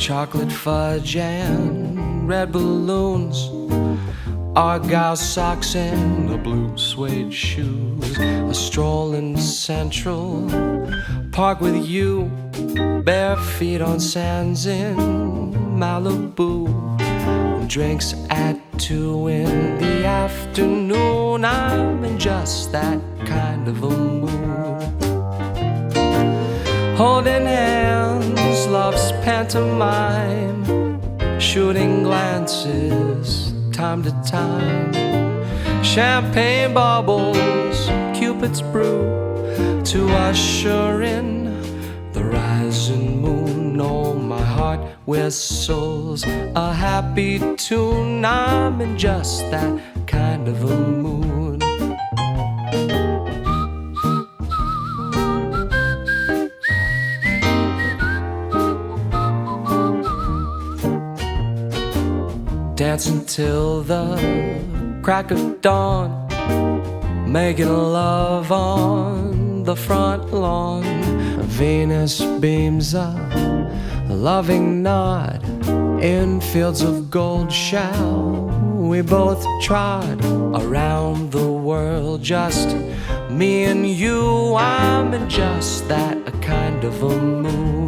chocolate fudge and red balloons, argyle socks and the blue suede shoes. A stroll in Central Park with you, bare feet on sands in Malibu. Drinks at 2 in the afternoon. I'm in just that kind of a mood. Holding hands, love's pantomime, shooting glances time to time. Champagne bubbles, Cupid's brew, to usher in the rising moon. Oh, my heart whistles a happy tune. I'm in just that kind of a mood. Dancing till the crack of dawn, making love on the front lawn. Venus beams a loving nod in fields of gold. Shall we both trot around the world, just me and you? I'm in just that kind of a mood.